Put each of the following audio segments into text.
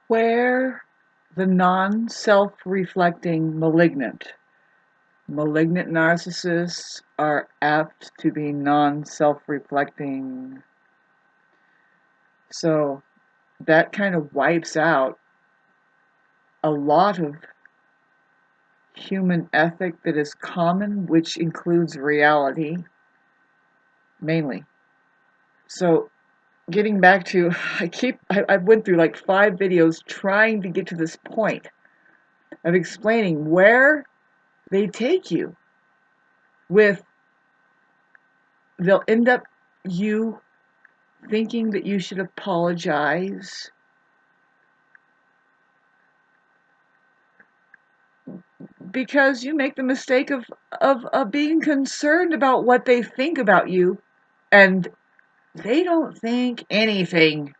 Where the non-self-reflecting malignant. Malignant narcissists are apt to be non-self-reflecting. So that kind of wipes out a lot of human ethic that is common, which includes reality, mainly. So getting back to, I went through like 5 videos trying to get to this point of explaining where they take you with, they'll end up you thinking that you should apologize because you make the mistake of being concerned about what they think about you, and they don't think anything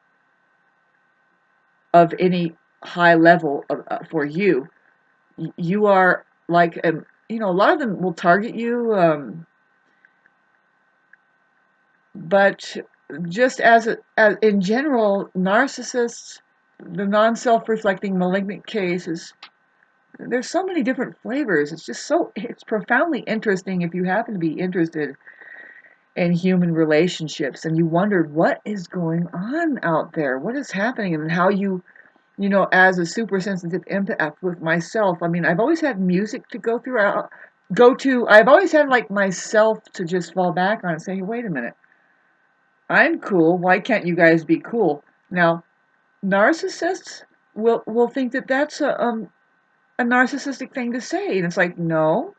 of any high level for you. You are like, you know, a lot of them will target you, but just as in general, narcissists, the non-self-reflecting malignant cases, there's so many different flavors. It's profoundly interesting if you happen to be interested in human relationships and you wondered what is going on out there, what is happening, and how you know, as a super sensitive empath with myself, I mean, I've always had music to I've always had like myself to just fall back on and say, hey, wait a minute, I'm cool, why can't you guys be cool? Now, narcissists will think that that's a narcissistic thing to say, and it's like, no,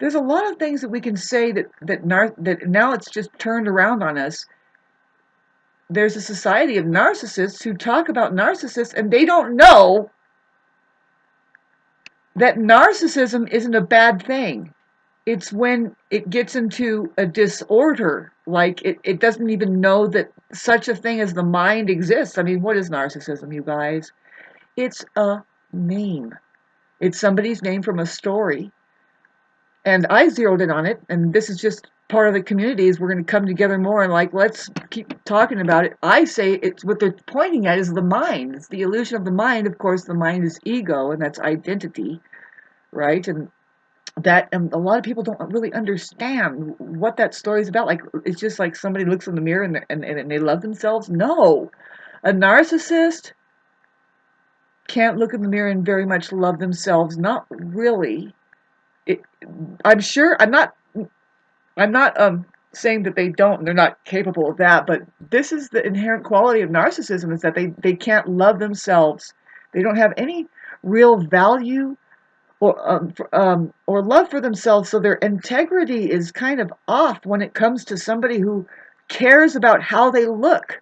there's a lot of things that we can say that now it's just turned around on us. There's a society of narcissists who talk about narcissists, and they don't know that narcissism isn't a bad thing. It's when it gets into a disorder, like it doesn't even know that such a thing as the mind exists. I mean, what is narcissism, you guys? It's a name. It's somebody's name from a story. And I zeroed in on it, and this is just part of the community, is we're going to come together more and like, let's keep talking about it. I say it's what they're pointing at is the mind. It's the illusion of the mind. Of course, the mind is ego, and that's identity, right? And that a lot of people don't really understand what that story is about. Like, it's just like somebody looks in the mirror and they love themselves. No, a narcissist can't look in the mirror and very much love themselves. Not really. I'm sure I'm not saying that they don't, they're not capable of that, but this is the inherent quality of narcissism, is that they can't love themselves. They don't have any real value or love for themselves, so their integrity is kind of off when it comes to somebody who cares about how they look.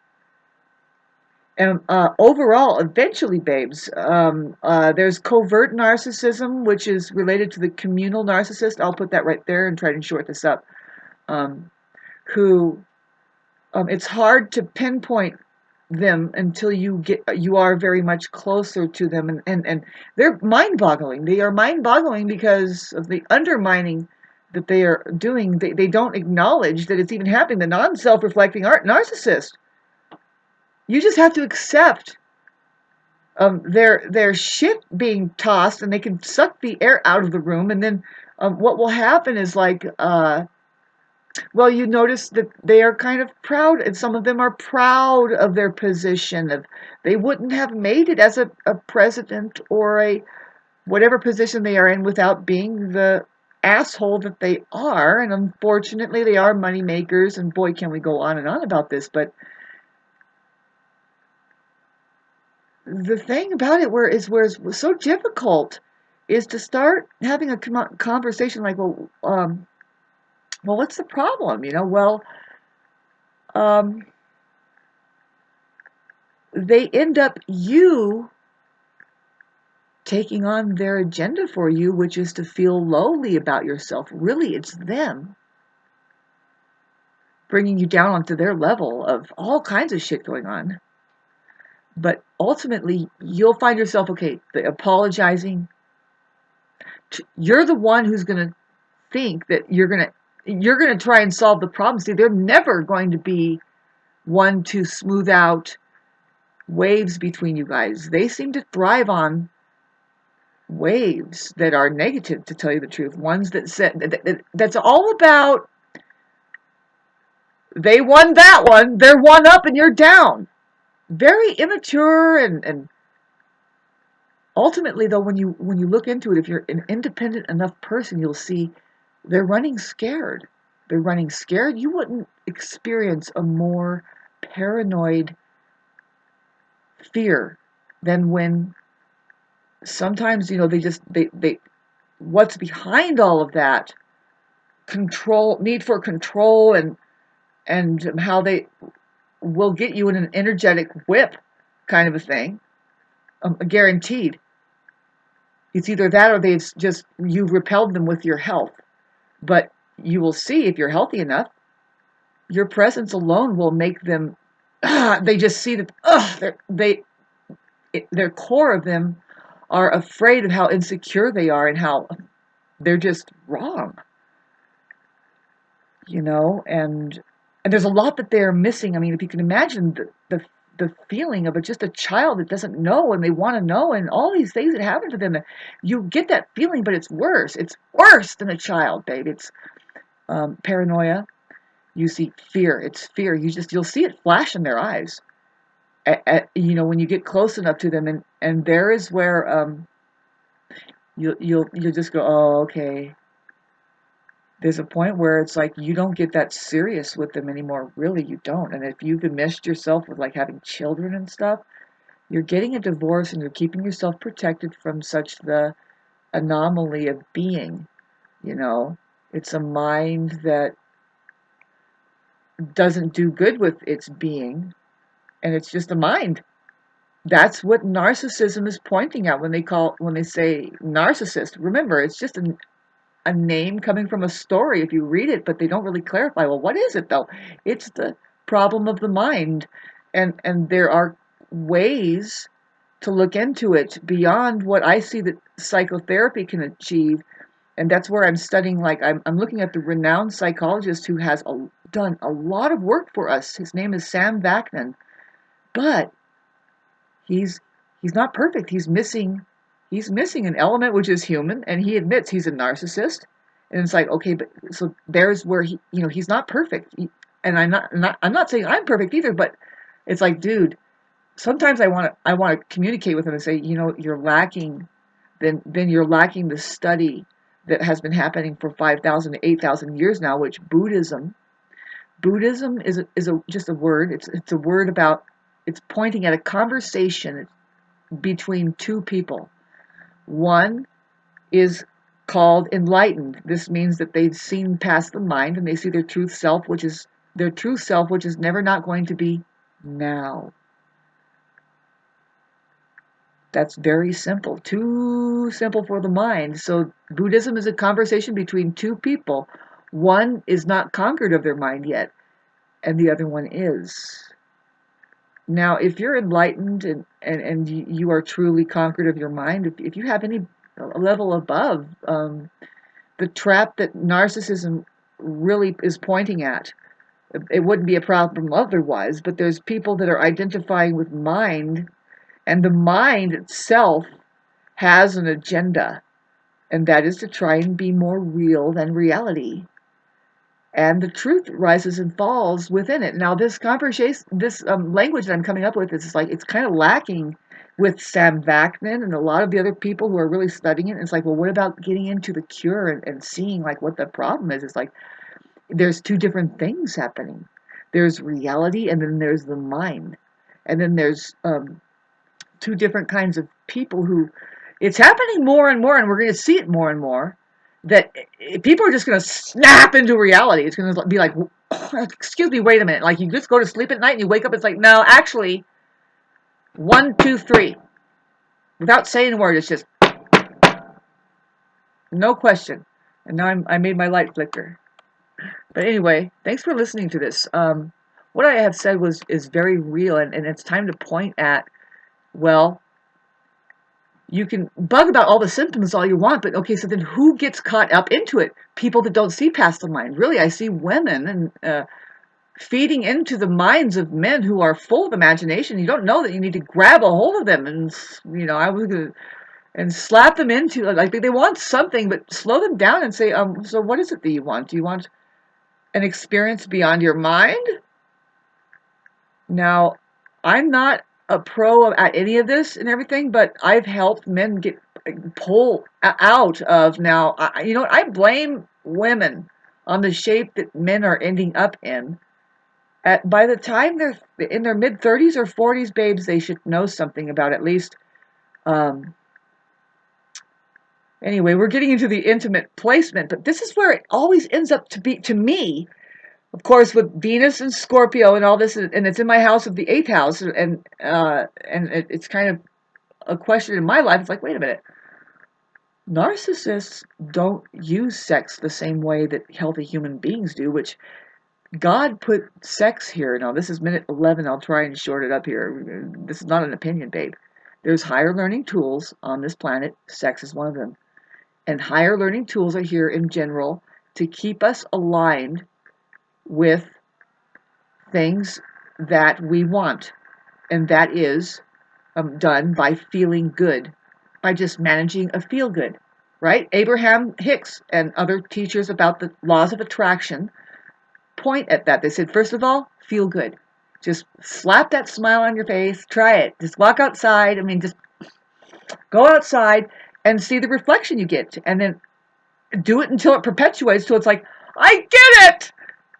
And overall, eventually, babes, there's covert narcissism, which is related to the communal narcissist. I'll put that right there and try to short this up. Who it's hard to pinpoint them until you are very much closer to them, and they're mind-boggling. They are mind-boggling because of the undermining that they are doing. They don't acknowledge that it's even happening. The non-self-reflecting narcissist. You just have to accept their shit being tossed, and they can suck the air out of the room, and then what will happen is like, well, you notice that they are kind of proud, and some of them are proud of their position. They wouldn't have made it as a president or a whatever position they are in without being the asshole that they are. And unfortunately, they are money makers, and boy, can we go on and on about this. But the thing about it where it's so difficult is to start having a conversation like, well, what's the problem? You know, well, they end up you taking on their agenda for you, which is to feel lowly about yourself. Really, it's them bringing you down onto their level of all kinds of shit going on. But ultimately, you'll find yourself, okay, apologizing. You're the one who's going to think that you're going to try and solve the problem. See, they're never going to be one to smooth out waves between you guys. They seem to thrive on waves that are negative, to tell you the truth. Ones that that's all about, they won that one, they're one up and you're down. Very immature, and ultimately, though, when you look into it, if you're an independent enough person, you'll see they're running scared. They're running scared. You wouldn't experience a more paranoid fear than when sometimes, they what's behind all of that control, need for control, and how they will get you in an energetic whip kind of a thing, guaranteed. It's either that or you've repelled them with your health. But you will see, if you're healthy enough, your presence alone will make them, they just see that, their core of them are afraid of how insecure they are and how they're just wrong, and there's a lot that they're missing. I mean, if you can imagine the feeling of just a child that doesn't know and they want to know, and all these things that happen to them, you get that feeling, but it's worse. It's worse than a child, babe. It's paranoia. You see fear. It's fear. You'll see it flash in their eyes. When you get close enough to them, and there is where you'll just go, oh, okay. There's a point where it's like you don't get that serious with them anymore. Really, you don't. And if you've enmeshed yourself with like having children and stuff, you're getting a divorce and you're keeping yourself protected from such the anomaly of being. It's a mind that doesn't do good with its being, and it's just a mind. That's what narcissism is pointing at when they say narcissist. Remember, it's just a name coming from a story if you read it, but they don't really clarify, well, what is it though? It's the problem of the mind, and there are ways to look into it beyond what I see that psychotherapy can achieve. And that's where I'm studying, like I'm looking at the renowned psychologist who has done a lot of work for us. His name is Sam Vaknin, but he's not perfect. He's missing an element which is human, and he admits he's a narcissist. And it's like, okay, but so there's where he's not perfect. And I'm not saying I'm perfect either, but it's like, dude, sometimes I want to communicate with him and say, you're lacking, then you're lacking the study that has been happening for 5,000 to 8,000 years now, which Buddhism is just a word. It's a word about, it's pointing at a conversation between two people. One is called enlightened. This means that they've seen past the mind and they see their true self, which is never not going to be now. That's very simple. Too simple for the mind. So Buddhism is a conversation between two people. One is not conquered of their mind yet, and the other one is. Now, if you're enlightened and you are truly conquered of your mind, if you have any level above the trap that narcissism really is pointing at, it wouldn't be a problem otherwise, but there's people that are identifying with mind, and the mind itself has an agenda, and that is to try and be more real than reality. And the truth rises and falls within it. Now, this conversation, this language that I'm coming up with, is like, it's kind of lacking with Sam Vaknin and a lot of the other people who are really studying it. And it's like, well, what about getting into the cure and seeing like what the problem is? It's like, there's two different things happening. There's reality, and then there's the mind. And then there's two different kinds of people who, it's happening more and more, and we're going to see it more and more, that people are just going to snap into reality. It's going to be like, excuse me, wait a minute. Like, you just go to sleep at night and you wake up, it's like, no, actually, 1, 2, 3. Without saying a word, it's just, no question. And now I made my light flicker. But anyway, thanks for listening to this. What I have said is very real, and it's time to point at, well, you can bug about all the symptoms all you want, but okay, so then who gets caught up into it? People that don't see past the mind. Really, I see women and feeding into the minds of men who are full of imagination. You don't know that you need to grab a hold of them and, I was going to, and slap them into, like, they want something, but slow them down and say, so what is it that you want? Do you want an experience beyond your mind? Now, I'm not a pro at any of this and everything, but I've helped men get pull out of, now, I blame women on the shape that men are ending up in. By the time they're in their mid-30s or 40s, babes, they should know something about at least. Anyway, we're getting into the intimate placement, but this is where it always ends up to be, to me, of course, with Venus and Scorpio and all this, and it's in my house of the 8th house, and it's kind of a question in my life. It's like, wait a minute. Narcissists don't use sex the same way that healthy human beings do, which God put sex here. Now, this is minute 11. I'll try and short it up here. This is not an opinion, babe. There's higher learning tools on this planet. Sex is one of them. And higher learning tools are here in general to keep us aligned with things that we want. And that is done by feeling good, by just managing a feel good, right? Abraham Hicks and other teachers about the laws of attraction point at that. They said, first of all, feel good. Just slap that smile on your face. Try it. Just walk outside. Just go outside and see the reflection you get. And then do it until it perpetuates, till it's like, I get it!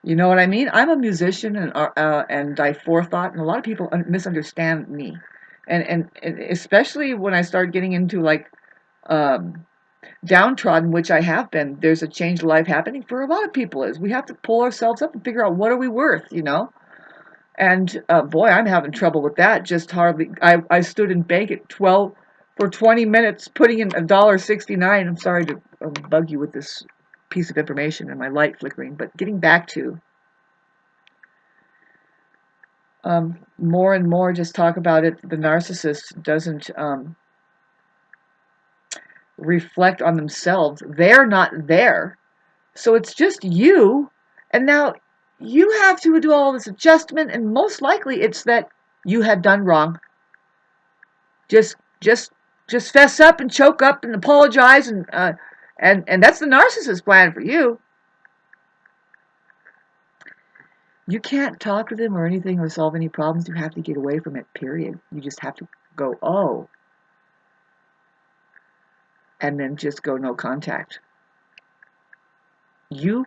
You know what I mean? I'm a musician and I forethought, and a lot of people misunderstand me. And especially when I start getting into, like, downtrodden, which I have been, there's a change of life happening for a lot of people. Is we have to pull ourselves up and figure out, what are we worth, And boy, I'm having trouble with that. Just hardly. I stood in bank at 12 for 20 minutes, putting in $1.69. I'm sorry to bug you with this piece of information and my light flickering, but getting back to more and more, just talk about it. The narcissist doesn't reflect on themselves. They're not there. So it's just you. And now you have to do all this adjustment, and most likely it's that you had done wrong. Just fess up and choke up and apologize, and that's the narcissist plan for you. You can't talk to them or anything or solve any problems. You have to get away from it, period. You just have to go, oh, and then just go no contact. You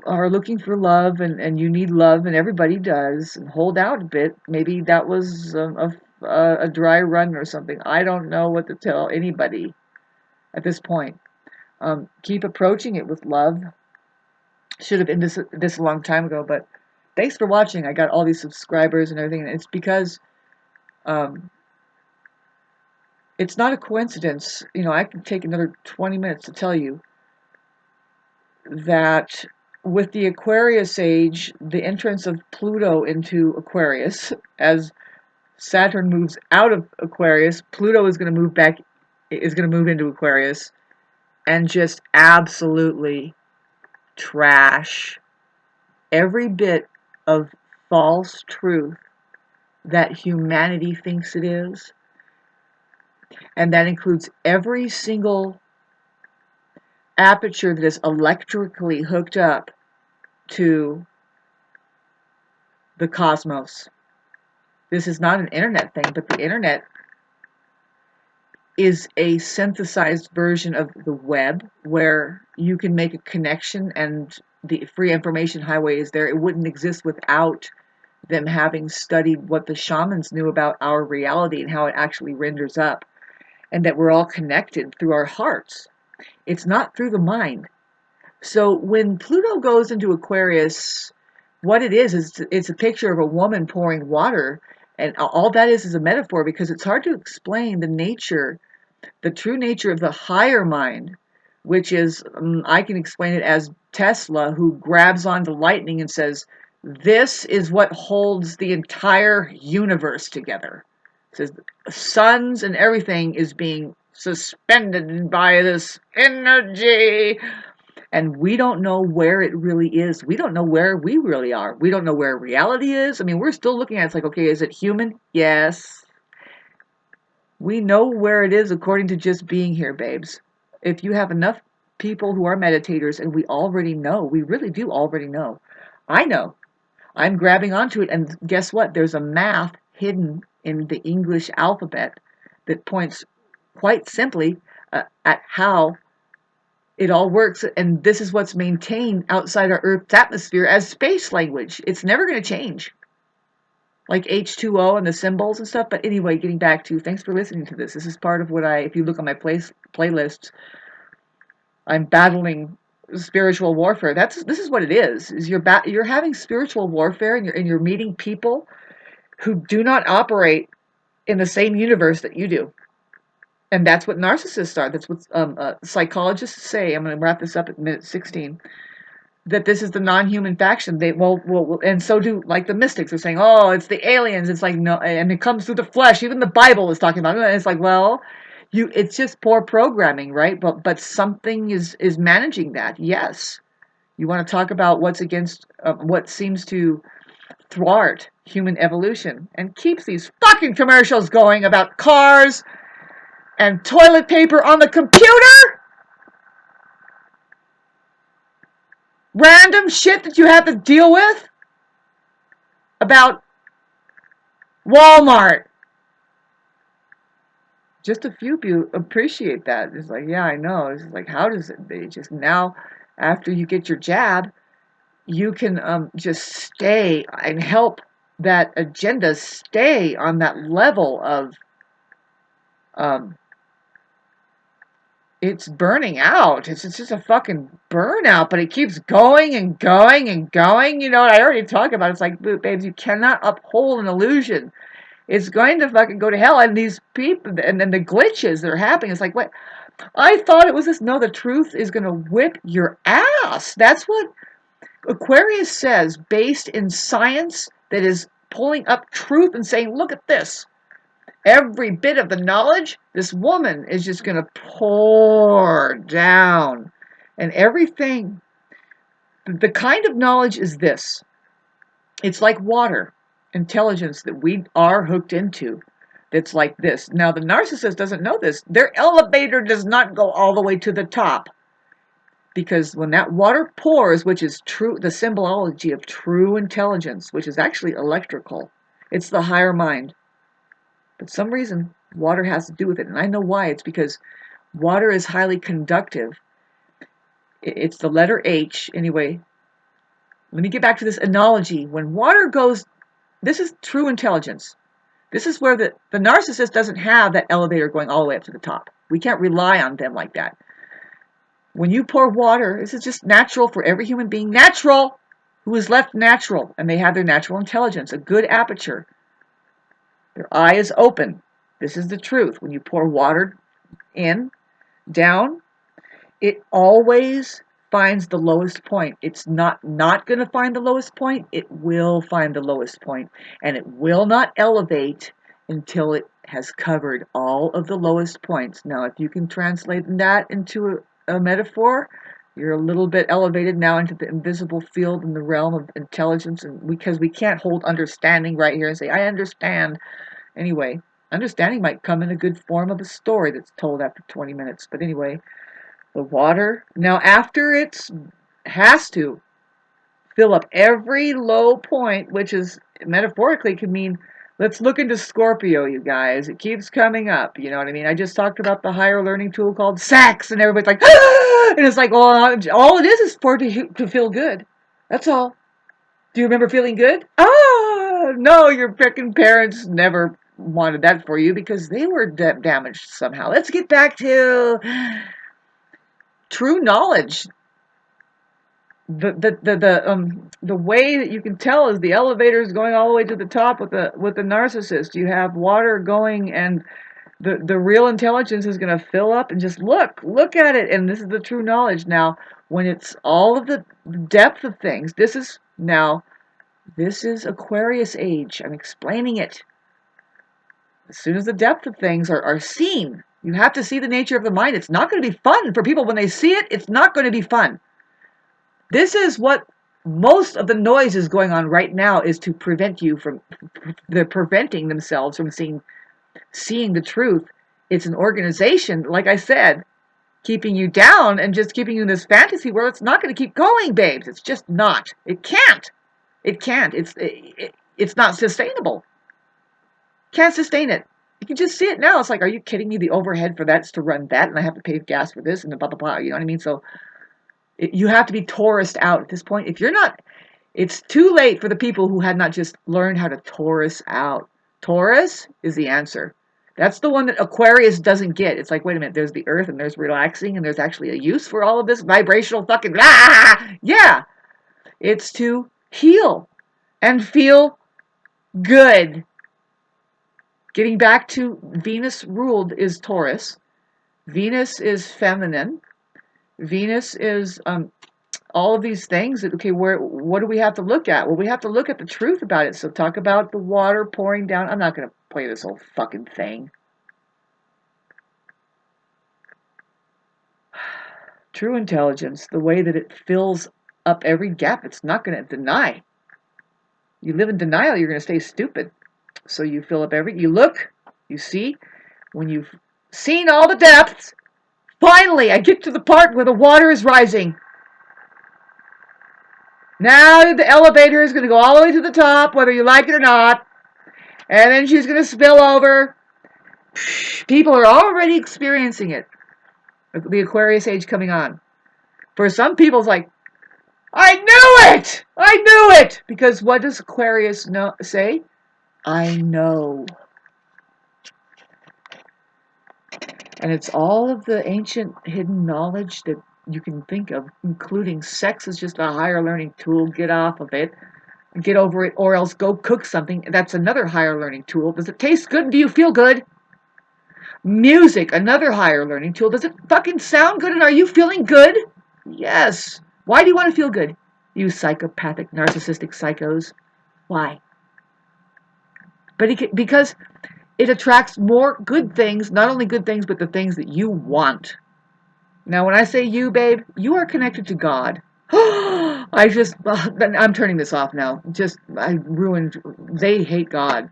are looking for love, and you need love, and everybody does, and hold out a bit. Maybe that was a dry run or something. I don't know what to tell anybody at this point. Keep approaching it with love. Should have ended this a long time ago, but thanks for watching. I got all these subscribers and everything, and it's because it's not a coincidence. I can take another 20 minutes to tell you that with the Aquarius age, the entrance of Pluto into Aquarius, as Saturn moves out of Aquarius, Pluto is going to move into Aquarius and just absolutely trash every bit of false truth that humanity thinks it is. And that includes every single aperture that is electrically hooked up to the cosmos. This is not an internet thing, but the internet is a synthesized version of the web, where you can make a connection and the free information highway is there. It wouldn't exist without them having studied what the shamans knew about our reality and how it actually renders up, and that we're all connected through our hearts. It's not through the mind. So when Pluto goes into Aquarius, what it is it's a picture of a woman pouring water, and all that is a metaphor, because it's hard to explain the true nature of the higher mind, which is, I can explain it as Tesla, who grabs onto lightning and says, this is what holds the entire universe together. It says suns and everything is being suspended by this energy. And we don't know where it really is. We don't know where we really are. We don't know where reality is. I mean, we're still looking at it. It's like, okay, is it human? Yes. We know where it is according to just being here, babes. If you have enough people who are meditators, and we already know, we really do already know. I know. I'm grabbing onto it, and guess what? There's a math hidden in the English alphabet that points quite simply at how it all works, and this is what's maintained outside our Earth's atmosphere as space language. It's never going to change, like H2O and the symbols and stuff. But anyway, getting back to, thanks for listening to this. This is part of what if you look on my playlists, I'm battling spiritual warfare. This is what it is you're having spiritual warfare, and you're meeting people who do not operate in the same universe that you do. And that's what narcissists are. That's what psychologists say. I'm going to wrap this up at minute 16. That this is the non-human faction. They and so do like the mystics are saying, oh, it's the aliens. It's like, no, and it comes through the flesh. Even the Bible is talking about it. And it's like, well, it's just poor programming, right? But something is managing that. Yes, you want to talk about what's against what seems to thwart human evolution and keeps these fucking commercials going about cars and toilet paper on the computer? Random shit that you have to deal with about Walmart. Just a few people appreciate that. It's like, yeah, I know. It's like, how does it be? Just now, after you get your jab, you can just stay and help that agenda stay on that level of it's burning out. It's just a fucking burnout, but it keeps going and going and going. You know what I already talked about? It's like, babes, you cannot uphold an illusion. It's going to fucking go to hell. And these people, and then the glitches that are happening, it's like, what? I thought it was this. No, the truth is going to whip your ass. That's what AQUAriUS says, based in science that is pulling up truth and saying, look at this. Every bit of the knowledge, this woman is just going to pour down. And everything, the kind of knowledge is this. It's like water, intelligence that we are hooked into. That's like this. Now, the narcissist doesn't know this. Their elevator does not go all the way to the top. Because when that water pours, which is true, the symbology of true intelligence, which is actually electrical, it's the higher mind. But some reason, water has to do with it. And I know why. It's because water is highly conductive. It's the letter H. Anyway, let me get back to this analogy. When water goes, this is true intelligence. This is where the narcissist doesn't have that elevator going all the way up to the top. We can't rely on them like that. When you pour water, this is just natural for every human being. Natural! Who is left natural. And they have their natural intelligence, a good aperture. Their eye is open. This is the truth. When you pour water in, down, it always finds the lowest point. It's not going to find the lowest point. It will find the lowest point. And it will not elevate until it has covered all of the lowest points. Now, if you can translate that into a metaphor, you're a little bit elevated now into the invisible field in the realm of intelligence, and because we can't hold understanding right here and say, I understand. Anyway, understanding might come in a good form of a story that's told after 20 minutes. But anyway, the water, now after it has to fill up every low point, which is metaphorically can mean, let's look into Scorpio, you guys. It keeps coming up, you know what I mean? I just talked about the higher learning tool called sex, and everybody's like, ah! And it's like, well, all it is for it to feel good. That's all. Do you remember feeling good? Ah, no, your freaking parents never wanted that for you because they were damaged somehow. Let's get back to true knowledge. The way that you can tell is the elevator is going all the way to the top with the narcissist. You have water going, and the real intelligence is going to fill up, and just look at it, and this is the true knowledge. Now, when it's all of the depth of things, this is AQUAriUS age. I'm explaining it. As soon as the depth of things are seen, you have to see the nature of the mind. It's not going to be fun for people when they see it. It's not going to be fun. This is what most of the noise is going on right now, is to prevent you from, they're preventing themselves from seeing the truth. It's an organization, like I said, keeping you down and just keeping you in this fantasy world. It's not going to keep going, babes. It's just not. It can't. It can't. It's not sustainable. Can't sustain it. You can just see it now. It's like, are you kidding me? The overhead for that's to run that, and I have to pay gas for this, and blah blah blah. You know what I mean? So you have to be Taurused out at this point. If you're not, it's too late for the people who had not just learned how to Taurus out. Taurus is the answer. That's the one that Aquarius doesn't get. It's like, wait a minute, there's the earth and there's relaxing and there's actually a use for all of this vibrational fucking blah. Yeah. It's to heal and feel good. Getting back to Venus ruled is Taurus. Venus is feminine. Venus is all of these things. Okay, what do we have to look at? Well, we have to look at the truth about it. So talk about the water pouring down. I'm not going to play this whole fucking thing. True intelligence, the way that it fills up every gap, it's not going to deny. You live in denial, you're going to stay stupid. So you fill up you look, you see, when you've seen all the depths, finally I get to the part where the water is rising. Now the elevator is going to go all the way to the top, whether you like it or not. And then she's going to spill over. People are already experiencing it. The Aquarius age coming on. For some people, it's like, I knew it! I knew it! Because what does Aquarius say? I know. And it's all of the ancient hidden knowledge that you can think of, including sex is just a higher learning tool. Get off of it. Get over it, or else go cook something. That's another higher learning tool. Does it taste good? Do you feel good? Music, another higher learning tool. Does it fucking sound good, and are you feeling good? Yes. Why do you want to feel good? You psychopathic, narcissistic psychos. Why? Because it attracts more good things, not only good things, but the things that you want. Now, when I say you, babe, you are connected to God. I'm turning this off now. I ruined, they hate God.